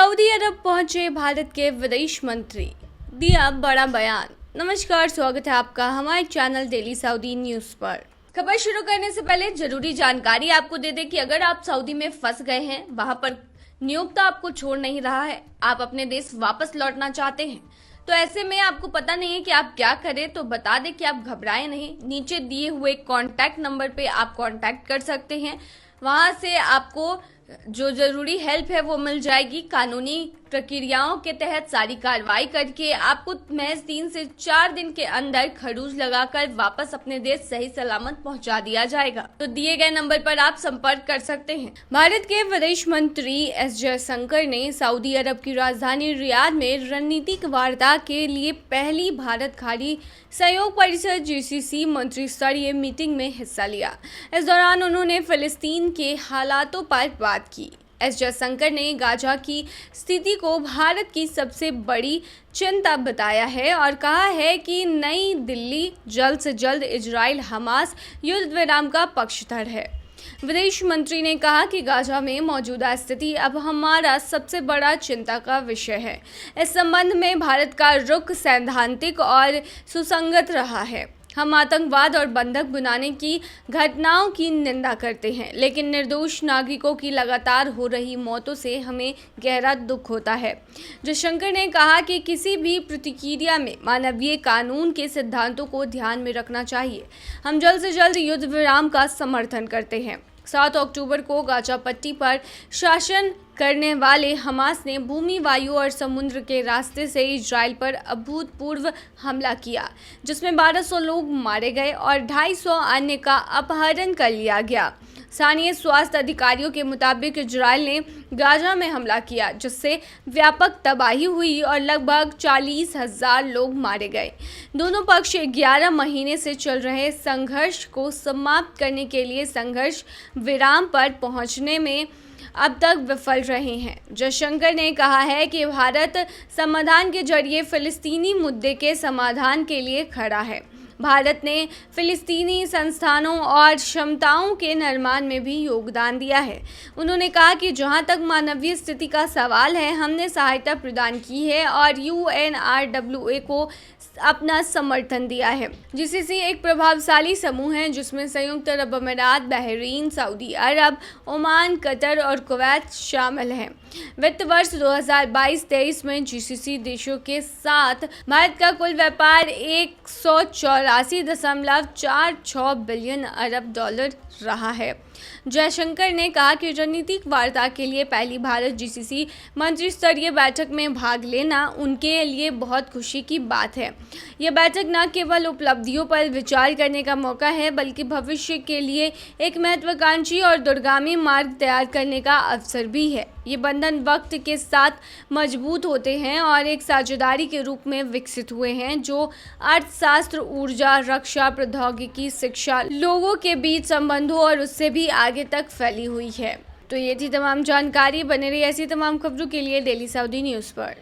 Saudi अरब पहुंचे भारत के विदेश मंत्री, दिया बड़ा बयान। नमस्कार, स्वागत है आपका हमारे चैनल डेली सऊदी न्यूज पर। खबर शुरू करने से पहले जरूरी जानकारी आपको दे दें कि अगर आप सऊदी में फंस गए हैं, वहां पर नियोक्ता आपको छोड़ नहीं रहा है, आप अपने देश वापस लौटना चाहते हैं, तो ऐसे में आपको पता नहीं है कि आप क्या करें, तो बता दें कि आप घबराएं नहीं। नीचे दिए हुए कॉन्टैक्ट नंबर पे आप कॉन्टैक्ट कर सकते हैं। वहां से आपको जो जरूरी हेल्प है वो मिल जाएगी। कानूनी प्रक्रियाओं के तहत सारी कार्रवाई करके आपको महज 3 से 4 दिन के अंदर खरूज लगाकर वापस अपने देश सही सलामत पहुंचा दिया जाएगा। तो दिए गए नंबर पर आप संपर्क कर सकते हैं। भारत के विदेश मंत्री एस जयशंकर ने सऊदी अरब की राजधानी रियाद में रणनीतिक वार्ता के लिए पहली भारत खाड़ी सहयोग परिषद GCC मंत्री स्तरीय मीटिंग में हिस्सा लिया। इस दौरान उन्होंने फिलिस्तीन के हालातों पर बात की। एस जयशंकर ने गाजा की स्थिति को भारत की सबसे बड़ी चिंता बताया है और कहा है कि नई दिल्ली जल्द से जल्द इजराइल हमास युद्ध विराम का पक्षधर है। विदेश मंत्री ने कहा कि गाजा में मौजूदा स्थिति अब हमारा सबसे बड़ा चिंता का विषय है। इस संबंध में भारत का रुख सैद्धांतिक और सुसंगत रहा है। हम आतंकवाद और बंधक बनाने की घटनाओं की निंदा करते हैं, लेकिन निर्दोष नागरिकों की लगातार हो रही मौतों से हमें गहरा दुख होता है। जयशंकर ने कहा कि किसी भी प्रतिक्रिया में मानवीय कानून के सिद्धांतों को ध्यान में रखना चाहिए। हम जल्द से जल्द युद्ध विराम का समर्थन करते हैं। 7 अक्टूबर को गाजा पट्टी पर शासन करने वाले हमास ने भूमि, वायु और समुद्र के रास्ते से इजराइल पर अभूतपूर्व हमला किया, जिसमें 1200 लोग मारे गए और 250 अन्य का अपहरण कर लिया गया। स्थानीय स्वास्थ्य अधिकारियों के मुताबिक इजराइल ने गाजा में हमला किया, जिससे व्यापक तबाही हुई और लगभग 40,000 लोग मारे गए। दोनों पक्ष 11 महीने से चल रहे संघर्ष को समाप्त करने के लिए संघर्ष विराम पर पहुंचने में अब तक विफल रहे हैं। जयशंकर ने कहा है कि भारत समाधान के जरिए फिलिस्तीनी मुद्दे के समाधान के लिए खड़ा है। भारत ने फिलिस्तीनी संस्थानों और क्षमताओं के निर्माण में भी योगदान दिया है। उन्होंने कहा कि जहां तक मानवीय स्थिति का सवाल है, हमने सहायता प्रदान की है और UNRWA को अपना समर्थन दिया है। GCC एक प्रभावशाली समूह है जिसमें संयुक्त अरब अमीरात, बहरीन, सऊदी अरब, ओमान, कतर और कुवैत शामिल हैं। वित्त वर्ष 2022-23 में GCC देशों के साथ भारत का कुल व्यापार 184.46 बिलियन अरब डॉलर रहा है। जयशंकर ने कहा कि रणनीतिक वार्ता के लिए पहली भारत GCC मंत्री स्तरीय बैठक में भाग लेना उनके लिए बहुत खुशी की बात है। यह बैठक न केवल उपलब्धियों पर विचार करने का मौका है, बल्कि भविष्य के लिए एक महत्वाकांक्षी और दूरगामी मार्ग तैयार करने का अवसर भी है। ये बंधन वक्त के साथ मजबूत होते हैं और एक साझेदारी के रूप में विकसित हुए हैं, जो अर्थशास्त्र, ऊर्जा, रक्षा, प्रौद्योगिकी, शिक्षा, लोगों के बीच संबंधों और उससे भी आगे तक फैली हुई है। तो ये थी तमाम जानकारी। बने रही ऐसी तमाम खबरों के लिए डेली सऊदी न्यूज़ पर।